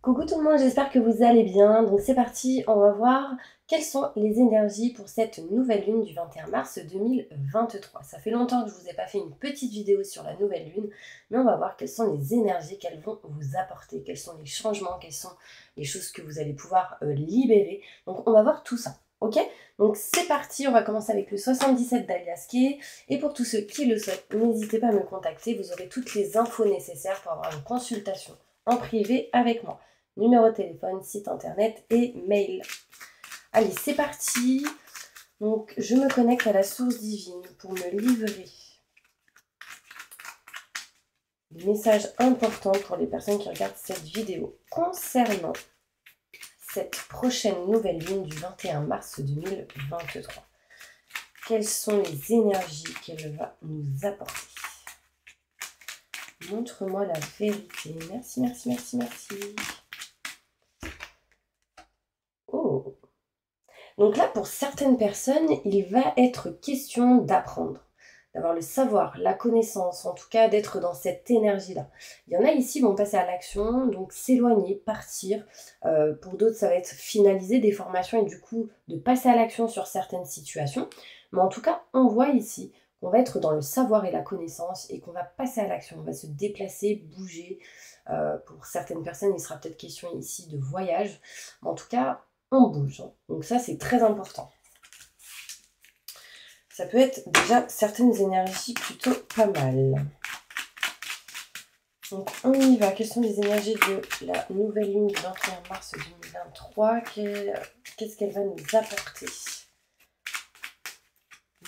Coucou tout le monde, j'espère que vous allez bien. Donc c'est parti, on va voir quelles sont les énergies pour cette nouvelle lune du 21 mars 2023. Ça fait longtemps que je ne vous ai pas fait une petite vidéo sur la nouvelle lune, mais on va voir quelles sont les énergies qu'elles vont vous apporter, quels sont les changements, quelles sont les choses que vous allez pouvoir libérer. Donc on va voir tout ça, ok? Donc c'est parti, on va commencer avec le 77 d'Alias Kay. Et pour tous ceux qui le souhaitent, n'hésitez pas à me contacter, vous aurez toutes les infos nécessaires pour avoir une consultation en privé avec moi. Numéro de téléphone, site internet et mail. Allez, c'est parti. Donc, je me connecte à la source divine pour me livrer des messages importants pour les personnes qui regardent cette vidéo concernant cette prochaine nouvelle lune du 21 mars 2023. Quelles sont les énergies qu'elle va nous apporter? Montre-moi la vérité. Merci, merci, merci, merci. Oh. Donc là, pour certaines personnes, il va être question d'apprendre, d'avoir le savoir, la connaissance, en tout cas d'être dans cette énergie-là. Il y en a ici qui vont passer à l'action, donc s'éloigner, partir. Pour d'autres, ça va être finaliser des formations et du coup de passer à l'action sur certaines situations. Mais en tout cas, on voit ici qu'on va être dans le savoir et la connaissance et qu'on va passer à l'action. On va se déplacer, bouger. Pour certaines personnes, il sera peut-être question ici de voyage. Mais en tout cas, on bouge. Donc ça, c'est très important. Ça peut être déjà certaines énergies plutôt pas mal. Donc on y va. Quelles sont les énergies de la nouvelle lune du 21 mars 2023? Qu'est-ce qu'elle va nous apporter?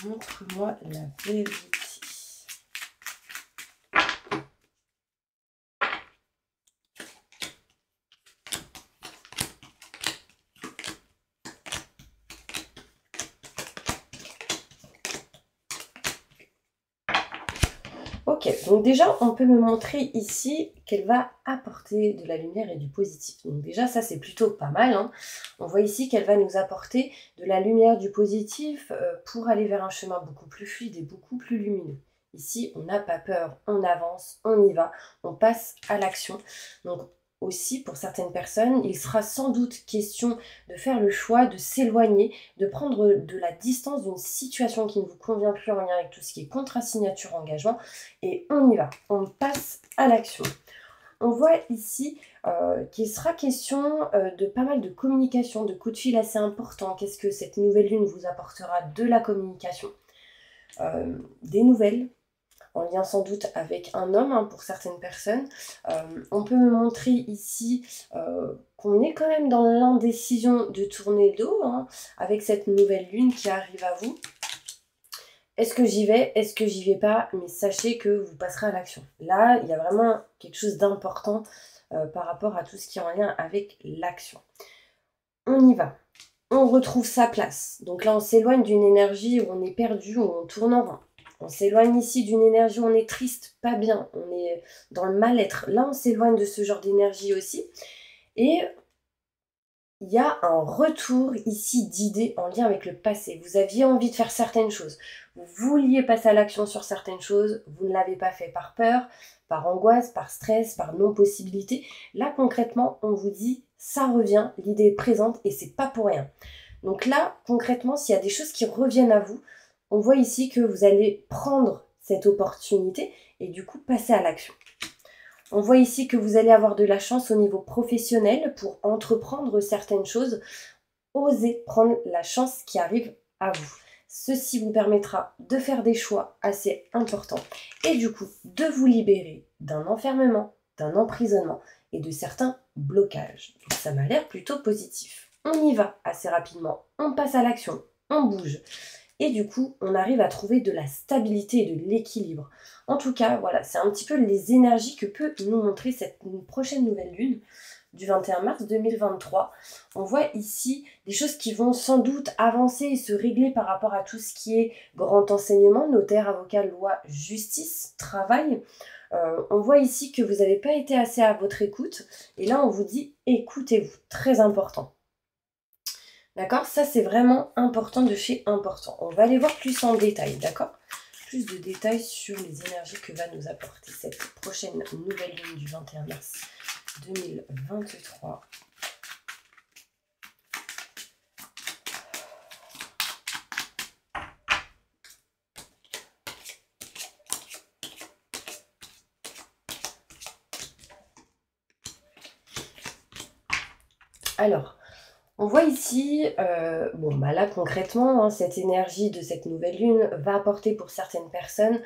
Montre-moi la vérité. Ok, donc déjà, on peut me montrer ici qu'elle va apporter de la lumière et du positif. Donc déjà, ça, c'est plutôt pas mal, hein. On voit ici qu'elle va nous apporter de la lumière, du positif pour aller vers un chemin beaucoup plus fluide et beaucoup plus lumineux. Ici, on n'a pas peur, on avance, on y va, on passe à l'action. Donc aussi, pour certaines personnes, il sera sans doute question de faire le choix de s'éloigner, de prendre de la distance d'une situation qui ne vous convient plus en lien avec tout ce qui est contrat, signature, engagement. Et on y va, on passe à l'action. On voit ici qu'il sera question de pas mal de communication, de coups de fil assez importants. Qu'est-ce que cette nouvelle lune vous apportera? De la communication, des nouvelles, en lien sans doute avec un homme, hein, pour certaines personnes. On peut me montrer ici qu'on est quand même dans l'indécision de tourner le dos, hein, avec cette nouvelle lune qui arrive à vous. Est-ce que j'y vais? Est-ce que j'y vais pas? Mais sachez que vous passerez à l'action. Là, il y a vraiment quelque chose d'important par rapport à tout ce qui est en lien avec l'action. On y va. On retrouve sa place. Donc là, on s'éloigne d'une énergie où on est perdu, où on tourne en rond. On s'éloigne ici d'une énergie où on est triste, pas bien, on est dans le mal-être. Là, on s'éloigne de ce genre d'énergie aussi. Et il y a un retour ici d'idées en lien avec le passé. Vous aviez envie de faire certaines choses. Vous vouliez passer à l'action sur certaines choses. Vous ne l'avez pas fait par peur, par angoisse, par stress, par non-possibilité. Là, concrètement, on vous dit, ça revient, l'idée est présente et c'est pas pour rien. Donc là, concrètement, s'il y a des choses qui reviennent à vous, on voit ici que vous allez prendre cette opportunité et du coup passer à l'action. On voit ici que vous allez avoir de la chance au niveau professionnel pour entreprendre certaines choses. Osez prendre la chance qui arrive à vous. Ceci vous permettra de faire des choix assez importants et du coup de vous libérer d'un enfermement, d'un emprisonnement et de certains blocages. Donc ça m'a l'air plutôt positif. On y va assez rapidement, on passe à l'action, on bouge. Et du coup, on arrive à trouver de la stabilité et de l'équilibre. En tout cas, voilà, c'est un petit peu les énergies que peut nous montrer cette prochaine nouvelle lune du 21 mars 2023. On voit ici des choses qui vont sans doute avancer et se régler par rapport à tout ce qui est grand enseignement, notaire, avocat, loi, justice, travail. On voit ici que vous n'avez pas été assez à votre écoute. Et là, on vous dit, écoutez-vous, très important. D'accord? Ça, c'est vraiment important de chez important. On va aller voir plus en détail, d'accord? Plus de détails sur les énergies que va nous apporter cette prochaine nouvelle lune du 21 mars 2023. Alors, on voit ici, bon bah là concrètement, hein, cette énergie de cette nouvelle lune va apporter pour certaines personnes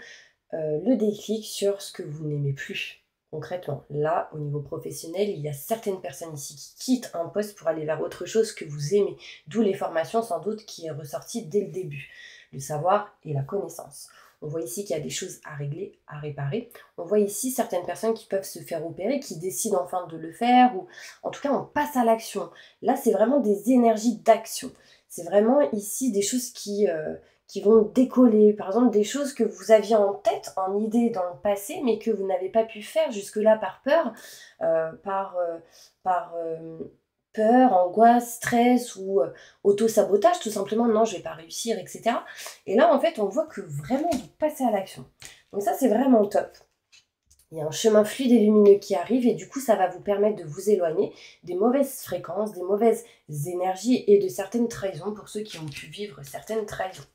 le déclic sur ce que vous n'aimez plus. Concrètement, là, au niveau professionnel, il y a certaines personnes ici qui quittent un poste pour aller vers autre chose que vous aimez. D'où les formations, sans doute, qui est ressortie dès le début. Le savoir et la connaissance. On voit ici qu'il y a des choses à régler, à réparer. On voit ici certaines personnes qui peuvent se faire opérer, qui décident enfin de le faire, ou en tout cas, on passe à l'action. Là, c'est vraiment des énergies d'action. C'est vraiment ici des choses qui vont décoller. Par exemple, des choses que vous aviez en tête, en idée dans le passé, mais que vous n'avez pas pu faire jusque-là par peur, par peur, angoisse, stress ou auto-sabotage, tout simplement, non, je vais pas réussir, etc. Et là, en fait, on voit que vraiment vous passez à l'action. Donc ça, c'est vraiment top. Il y a un chemin fluide et lumineux qui arrive et du coup, ça va vous permettre de vous éloigner des mauvaises fréquences, des mauvaises énergies et de certaines trahisons pour ceux qui ont pu vivre certaines trahisons.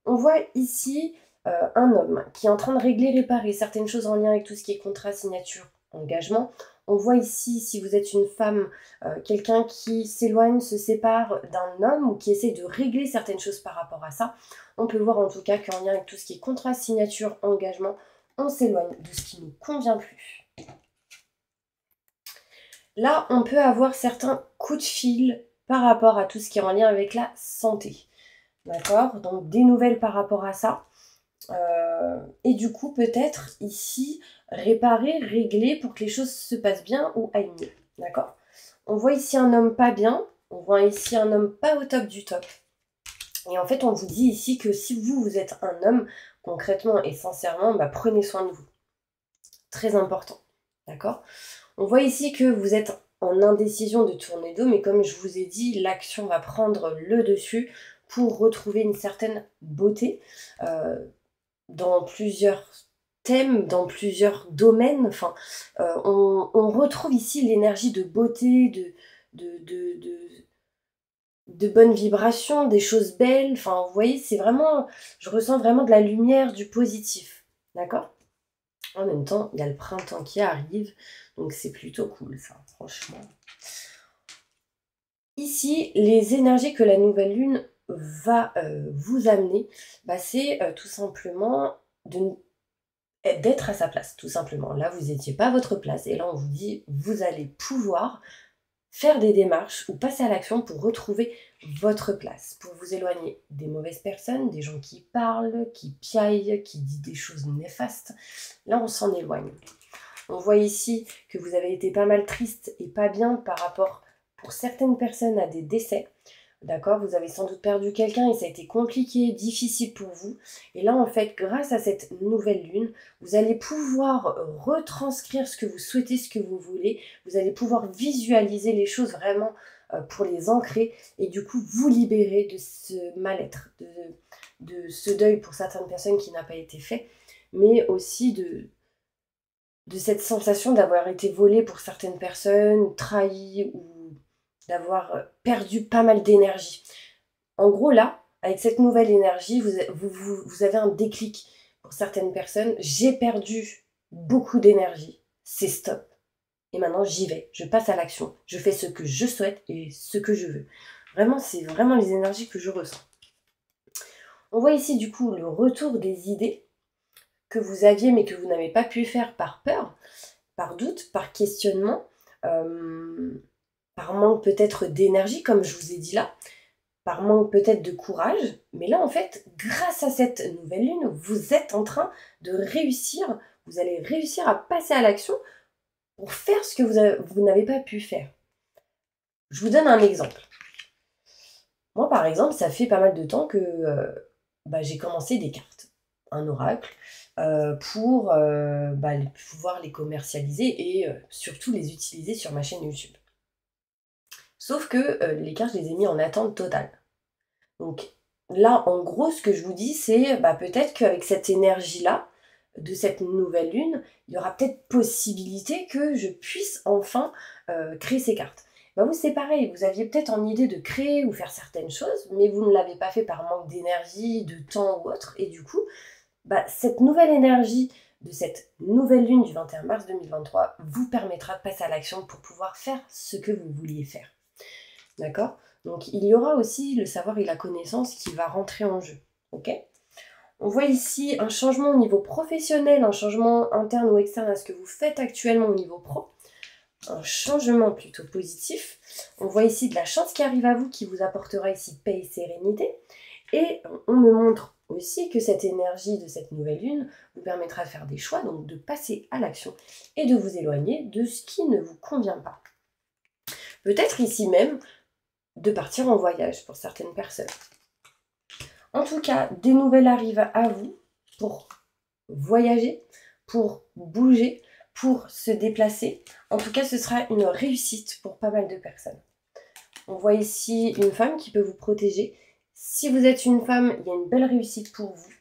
On voit ici un homme qui est en train de régler, réparer certaines choses en lien avec tout ce qui est contrat, signature, engagement. On voit ici, si vous êtes une femme, quelqu'un qui s'éloigne, se sépare d'un homme ou qui essaie de régler certaines choses par rapport à ça. On peut voir en tout cas qu'en lien avec tout ce qui est contrat, signature, engagement, on s'éloigne de ce qui ne nous convient plus. Là, on peut avoir certains coups de fil par rapport à tout ce qui est en lien avec la santé. D'accord? Donc des nouvelles par rapport à ça. Et du coup, peut-être ici, réparer, régler pour que les choses se passent bien ou aillent mieux. D'accord? On voit ici un homme pas bien. On voit ici un homme pas au top du top. Et en fait, on vous dit ici que si vous êtes un homme, concrètement et sincèrement, bah, prenez soin de vous. Très important. D'accord? On voit ici que vous êtes en indécision de tourner dos, mais comme je vous ai dit, l'action va prendre le dessus pour retrouver une certaine beauté dans plusieurs thèmes, dans plusieurs domaines. Enfin, on retrouve ici l'énergie de beauté, de bonnes vibrations, des choses belles. Enfin, vous voyez, c'est vraiment, je ressens vraiment de la lumière, du positif. D'accord? En même temps, il y a le printemps qui arrive, donc c'est plutôt cool, ça, franchement. Ici, les énergies que la nouvelle lune va vous amener, bah, c'est tout simplement d'être à sa place, tout simplement. Là, vous n'étiez pas à votre place, et là, on vous dit, vous allez pouvoir faire des démarches ou passer à l'action pour retrouver votre place, pour vous éloigner des mauvaises personnes, des gens qui parlent, qui piaillent, qui disent des choses néfastes. Là, on s'en éloigne. On voit ici que vous avez été pas mal triste et pas bien par rapport, pour certaines personnes, à des décès. D'accord? Vous avez sans doute perdu quelqu'un et ça a été compliqué, difficile pour vous. Et là, en fait, grâce à cette nouvelle lune, vous allez pouvoir retranscrire ce que vous souhaitez, ce que vous voulez. Vous allez pouvoir visualiser les choses vraiment pour les ancrer et du coup vous libérer de ce mal-être, de ce deuil pour certaines personnes qui n'a pas été fait, mais aussi de cette sensation d'avoir été volé pour certaines personnes, trahi ou d'avoir perdu pas mal d'énergie. En gros, là, avec cette nouvelle énergie, vous avez un déclic pour certaines personnes. J'ai perdu beaucoup d'énergie. C'est stop. Et maintenant, j'y vais. Je passe à l'action. Je fais ce que je souhaite et ce que je veux. Vraiment, c'est vraiment les énergies que je ressens. On voit ici, du coup, le retour des idées que vous aviez mais que vous n'avez pas pu faire par peur, par doute, par questionnement, par manque peut-être d'énergie, comme je vous ai dit là, par manque peut-être de courage. Mais là, en fait, grâce à cette nouvelle lune, vous êtes en train de réussir, vous allez réussir à passer à l'action pour faire ce que vous n'avez pas pu faire. Je vous donne un exemple. Moi, par exemple, ça fait pas mal de temps que j'ai commencé des cartes, un oracle, pour pouvoir les commercialiser et surtout les utiliser sur ma chaîne YouTube. Sauf que les cartes, je les ai mis en attente totale. Donc là, en gros, ce que je vous dis, c'est peut-être qu'avec cette énergie-là, de cette nouvelle lune, il y aura peut-être possibilité que je puisse enfin créer ces cartes. Bah vous, c'est pareil, vous aviez peut-être en idée de créer ou faire certaines choses, mais vous ne l'avez pas fait par manque d'énergie, de temps ou autre, et du coup, bah, cette nouvelle énergie de cette nouvelle lune du 21 mars 2023 vous permettra de passer à l'action pour pouvoir faire ce que vous vouliez faire. D'accord? Donc il y aura aussi le savoir et la connaissance qui va rentrer en jeu. Ok? On voit ici un changement au niveau professionnel, un changement interne ou externe à ce que vous faites actuellement au niveau pro. Un changement plutôt positif. On voit ici de la chance qui arrive à vous, qui vous apportera ici paix et sérénité. Et on me montre aussi que cette énergie de cette nouvelle lune vous permettra de faire des choix, donc de passer à l'action et de vous éloigner de ce qui ne vous convient pas. Peut-être ici même de partir en voyage pour certaines personnes. En tout cas, des nouvelles arrivent à vous pour voyager, pour bouger, pour se déplacer. En tout cas, ce sera une réussite pour pas mal de personnes. On voit ici une femme qui peut vous protéger. Si vous êtes une femme, il y a une belle réussite pour vous.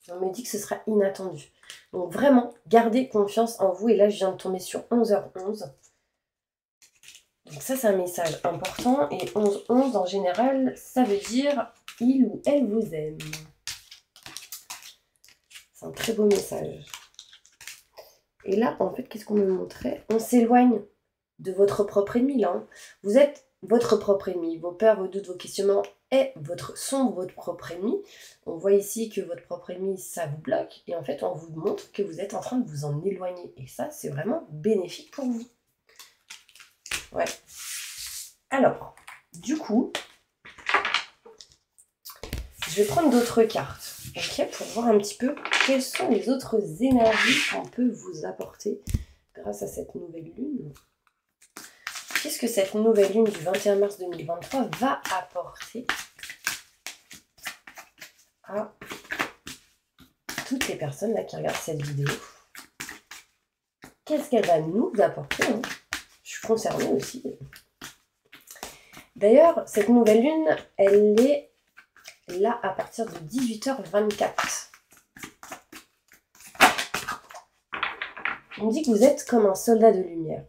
On me dit que ce sera inattendu. Donc vraiment, gardez confiance en vous. Et là, je viens de tomber sur 11h11. Donc ça, c'est un message important. Et 11-11, en général, ça veut dire « il ou elle vous aime ». C'est un très beau message. Et là, en fait, qu'est-ce qu'on me montrait? On s'éloigne de votre propre ennemi, là. Hein. Vous êtes votre propre ennemi. Vos peurs, vos doutes, vos questionnements sont votre propre ennemi. On voit ici que votre propre ennemi, ça vous bloque. Et en fait, on vous montre que vous êtes en train de vous en éloigner. Et ça, c'est vraiment bénéfique pour vous. Ouais. Alors, du coup, je vais prendre d'autres cartes, ok, pour voir un petit peu quelles sont les autres énergies qu'on peut vous apporter grâce à cette nouvelle lune. Qu'est-ce que cette nouvelle lune du 21 mars 2023 va apporter à toutes les personnes là qui regardent cette vidéo? Qu'est-ce qu'elle va nous apporter, hein? Je suis concernée aussi. D'ailleurs, cette nouvelle lune, elle est là à partir de 18h24. On me dit que vous êtes comme un soldat de lumière.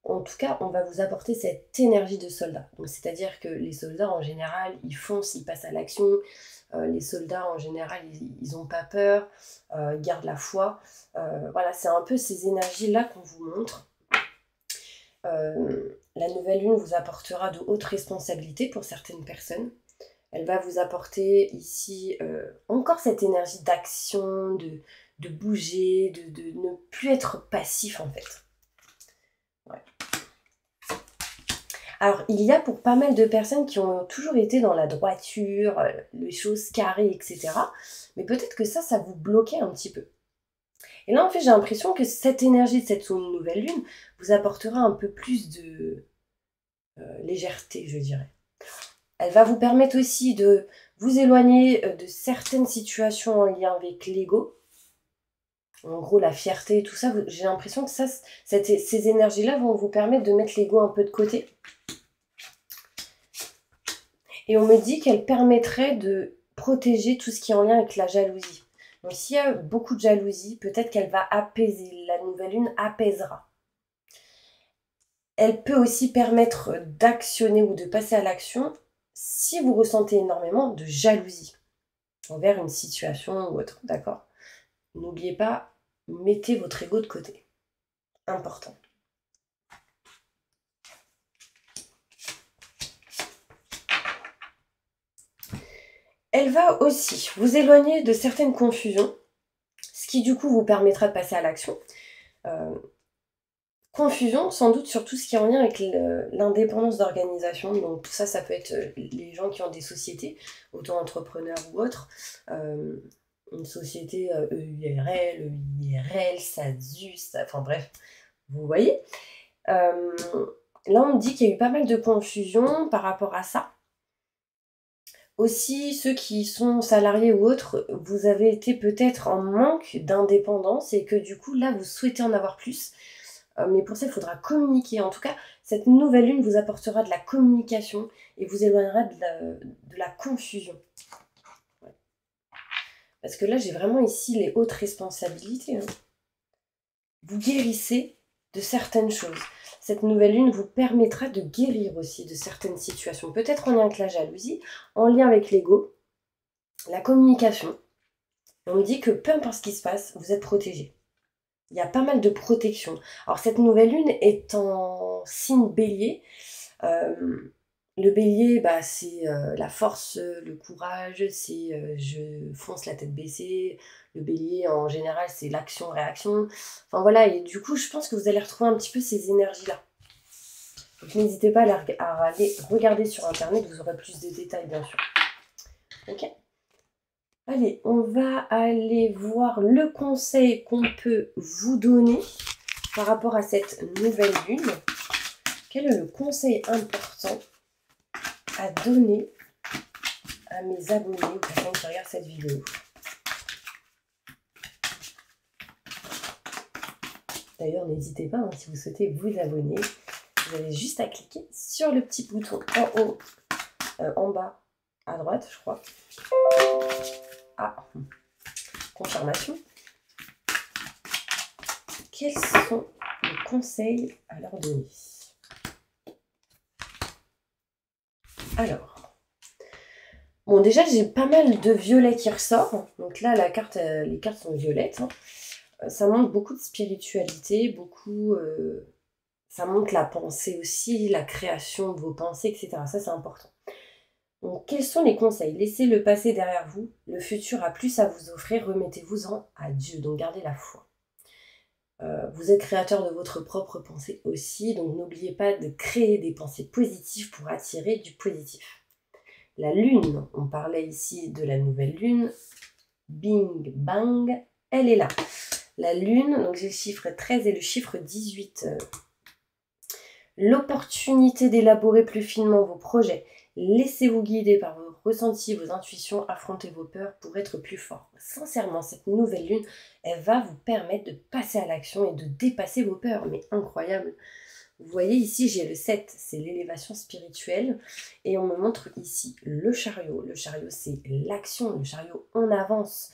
En tout cas, on va vous apporter cette énergie de soldat. C'est-à-dire que les soldats, en général, ils foncent, ils passent à l'action. Les soldats, en général, ils n'ont pas peur, gardent la foi. Voilà, c'est un peu ces énergies-là qu'on vous montre. La nouvelle lune vous apportera de hautes responsabilités pour certaines personnes. Elle va vous apporter ici encore cette énergie d'action, de bouger, de ne plus être passif en fait. Ouais. Alors, il y a pour pas mal de personnes qui ont toujours été dans la droiture, les choses carrées, etc. Mais peut-être que ça vous bloquait un petit peu. Et là, en fait, j'ai l'impression que cette énergie de cette nouvelle lune vous apportera un peu plus de légèreté, je dirais. Elle va vous permettre aussi de vous éloigner de certaines situations en lien avec l'ego. En gros, la fierté et tout ça, j'ai l'impression que ces énergies-là vont vous permettre de mettre l'ego un peu de côté. Et on me dit qu'elle permettrait de protéger tout ce qui est en lien avec la jalousie. Donc s'il y a beaucoup de jalousie, peut-être qu'elle va apaiser. La nouvelle lune apaisera. Elle peut aussi permettre d'actionner ou de passer à l'action si vous ressentez énormément de jalousie envers une situation ou autre, d'accord? N'oubliez pas, mettez votre ego de côté. Important. Elle va aussi vous éloigner de certaines confusions, ce qui du coup vous permettra de passer à l'action. Confusion, sans doute, sur tout ce qui est en lien avec l'indépendance d'organisation. Donc tout ça, ça peut être les gens qui ont des sociétés, auto-entrepreneurs ou autres. Une société EURL, EIRL, SASU, enfin bref, vous voyez. Là, on me dit qu'il y a eu pas mal de confusion par rapport à ça. Aussi, ceux qui sont salariés ou autres, vous avez été peut-être en manque d'indépendance et que du coup, là, vous souhaitez en avoir plus. Mais pour ça, il faudra communiquer. En tout cas, cette nouvelle lune vous apportera de la communication et vous éloignera de la confusion. Ouais. Parce que là, j'ai vraiment ici les hautes responsabilités. Hein. Vous guérissez de certaines choses. Cette nouvelle lune vous permettra de guérir aussi de certaines situations. Peut-être en lien avec la jalousie, en lien avec l'ego, la communication. On me dit que peu importe ce qui se passe, vous êtes protégé. Il y a pas mal de protection. Alors cette nouvelle lune est en signe bélier. Le bélier, bah, c'est la force, le courage, c'est je fonce la tête baissée. Le bélier, en général, c'est l'action-réaction. Enfin voilà, et du coup, je pense que vous allez retrouver un petit peu ces énergies-là. Donc n'hésitez pas à aller regarder sur Internet, vous aurez plus de détails, bien sûr. Ok ? Allez, on va aller voir le conseil qu'on peut vous donner par rapport à cette nouvelle lune. Quel est le conseil important à donner à mes abonnés ou personnes qui regardent cette vidéo? D'ailleurs, n'hésitez pas, hein, si vous souhaitez vous abonner, vous avez juste à cliquer sur le petit bouton en haut, en bas, à droite, je crois. Ah, confirmation. Quels sont les conseils à leur donner? Alors, bon, déjà, j'ai pas mal de violet qui ressort. Donc là, les cartes sont violettes. Hein. Ça montre beaucoup de spiritualité, beaucoup... ça montre la pensée aussi, la création de vos pensées, etc. Ça, c'est important. Donc, quels sont les conseils? Laissez le passé derrière vous. Le futur a plus à vous offrir. Remettez-vous-en à Dieu. Donc, gardez la foi. Vous êtes créateur de votre propre pensée aussi. Donc, n'oubliez pas de créer des pensées positives pour attirer du positif. La lune, on parlait ici de la nouvelle lune. Bing, bang, elle est là. La lune, donc j'ai le chiffre 13 et le chiffre 18. L'opportunité d'élaborer plus finement vos projets. Laissez-vous guider par vos ressentis, vos intuitions, affrontez vos peurs pour être plus fort. Sincèrement, cette nouvelle lune, elle va vous permettre de passer à l'action et de dépasser vos peurs. Mais incroyable! Vous voyez ici, j'ai le 7, c'est l'élévation spirituelle. Et on me montre ici le chariot. Le chariot, c'est l'action. Le chariot, on avance.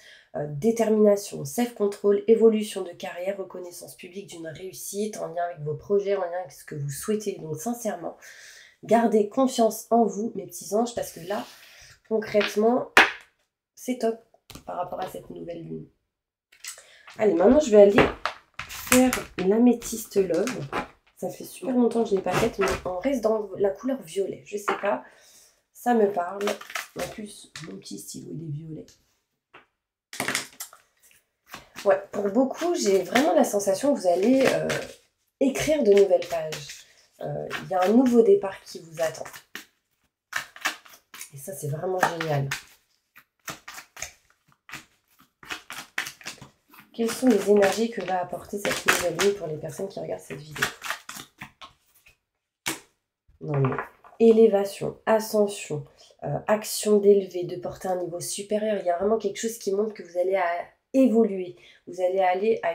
Détermination, self-control, évolution de carrière, reconnaissance publique d'une réussite en lien avec vos projets, en lien avec ce que vous souhaitez. Donc sincèrement, gardez confiance en vous, mes petits anges, parce que là, concrètement, c'est top par rapport à cette nouvelle lune. Allez, maintenant, je vais aller faire l'améthyste love. Ça fait super longtemps que je ne l'ai pas faite, mais on reste dans la couleur violet. Je sais pas, ça me parle. En plus, mon petit stylo, il est violet. Ouais, pour beaucoup, j'ai vraiment la sensation que vous allez écrire de nouvelles pages. Il y a un nouveau départ qui vous attend. Et ça, c'est vraiment génial. Quelles sont les énergies que va apporter cette nouvelle lune pour les personnes qui regardent cette vidéo? Non, mais élévation, ascension, action d'élever, de porter un niveau supérieur. Il y a vraiment quelque chose qui montre que vous allez évoluer. Vous allez aller à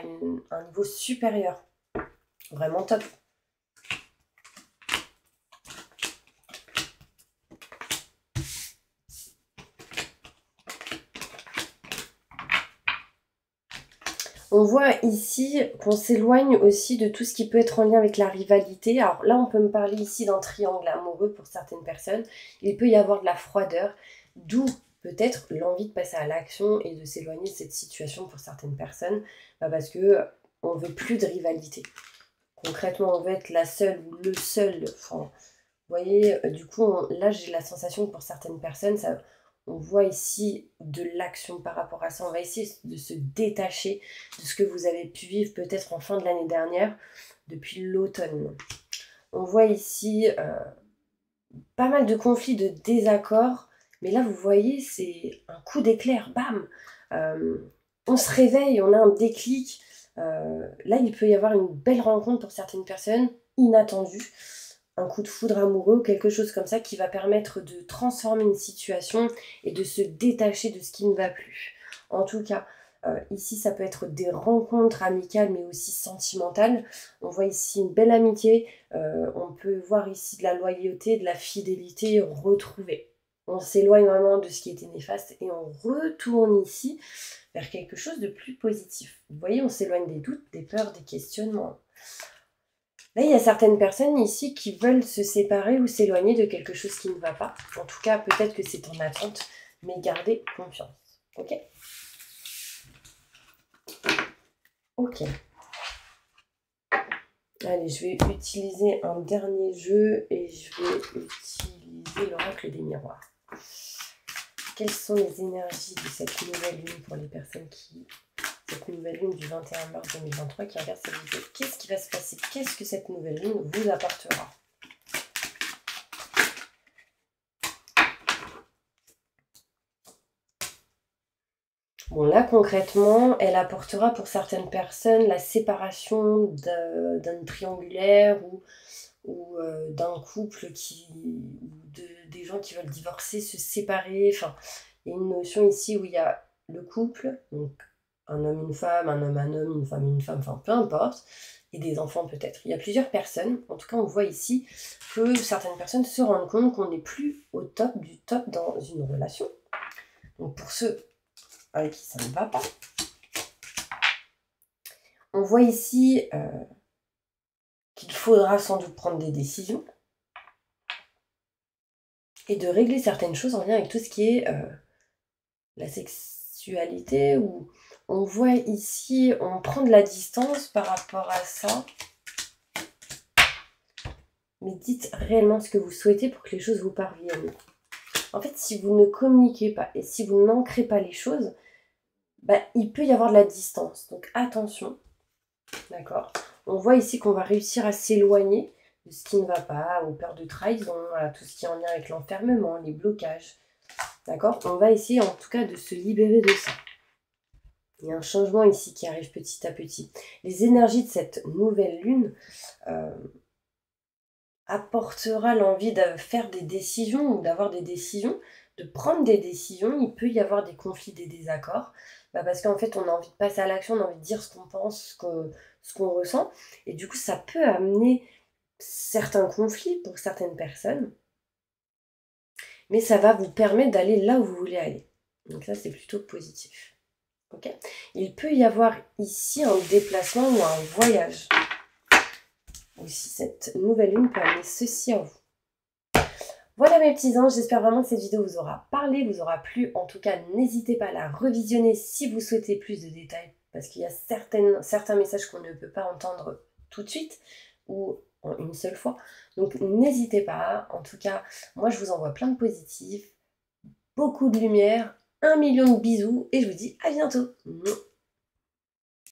un niveau supérieur. Vraiment top. On voit ici qu'on s'éloigne aussi de tout ce qui peut être en lien avec la rivalité. Alors là, on peut me parler ici d'un triangle amoureux pour certaines personnes. Il peut y avoir de la froideur, d'où peut-être l'envie de passer à l'action et de s'éloigner de cette situation pour certaines personnes, parce qu'on ne veut plus de rivalité. Concrètement, on veut être la seule ou le seul. Enfin, vous voyez, du coup, là, j'ai la sensation que pour certaines personnes, on voit ici de l'action par rapport à ça. On va essayer de se détacher de ce que vous avez pu vivre peut-être en fin de l'année dernière, depuis l'automne. On voit ici pas mal de conflits, de désaccords. Mais là, vous voyez, c'est un coup d'éclair, bam. On se réveille, on a un déclic. Là, il peut y avoir une belle rencontre pour certaines personnes, inattendue. Un coup de foudre amoureux, quelque chose comme ça qui va permettre de transformer une situation et de se détacher de ce qui ne va plus. En tout cas, ici, ça peut être des rencontres amicales, mais aussi sentimentales. On voit ici une belle amitié. On peut voir ici de la loyauté, de la fidélité retrouvée. On s'éloigne vraiment de ce qui était néfaste et on retourne ici vers quelque chose de plus positif. Vous voyez, on s'éloigne des doutes, des peurs, des questionnements. Là, il y a certaines personnes ici qui veulent se séparer ou s'éloigner de quelque chose qui ne va pas. En tout cas, peut-être que c'est en attente, mais gardez confiance. Ok? Ok. Allez, je vais utiliser un dernier jeu et je vais utiliser l'oracle des miroirs. Quelles sont les énergies de cette nouvelle lune pour les personnes qui... Cette nouvelle lune du 21 mars 2023 qui regarde cette vidéo? Qu'est-ce qui va se passer? Qu'est-ce que cette nouvelle lune vous apportera? Bon, là, concrètement, elle apportera pour certaines personnes la séparation d'un triangulaire ou d'un couple des gens qui veulent divorcer, se séparer. Enfin, il y a une notion ici où il y a le couple, donc un homme, une femme, un homme, une femme, enfin peu importe, et des enfants peut-être. Il y a plusieurs personnes, en tout cas on voit ici que certaines personnes se rendent compte qu'on n'est plus au top du top dans une relation. Donc pour ceux avec qui ça ne va pas, on voit ici qu'il faudra sans doute prendre des décisions et de régler certaines choses en lien avec tout ce qui est la sexualité, où on voit ici, on prend de la distance par rapport à ça. Mais dites réellement ce que vous souhaitez pour que les choses vous parviennent. En fait, si vous ne communiquez pas et si vous n'ancrez pas les choses, bah, il peut y avoir de la distance. Donc attention, d'accord? On voit ici qu'on va réussir à s'éloigner de ce qui ne va pas, aux peurs de trahison, à tout ce qui est en lien avec l'enfermement, les blocages. D'accord? On va essayer en tout cas de se libérer de ça. Il y a un changement ici qui arrive petit à petit. Les énergies de cette nouvelle lune apportera l'envie de faire des décisions ou d'avoir des décisions, de prendre des décisions. Il peut y avoir des conflits, des désaccords, parce qu'en fait on a envie de passer à l'action, on a envie de dire ce qu'on pense, ce qu'on ressent, et du coup ça peut amener certains conflits pour certaines personnes, mais ça va vous permettre d'aller là où vous voulez aller. Donc ça c'est plutôt positif. Okay. Il peut y avoir ici un déplacement ou un voyage. Aussi, cette nouvelle lune peut amener ceci en vous. Voilà mes petits anges, j'espère vraiment que cette vidéo vous aura parlé, vous aura plu. En tout cas, n'hésitez pas à la revisionner si vous souhaitez plus de détails, parce qu'il y a certains messages qu'on ne peut pas entendre tout de suite ou en une seule fois. Donc n'hésitez pas. En tout cas, moi je vous envoie plein de positifs, beaucoup de lumière, 1 million de bisous et je vous dis à bientôt.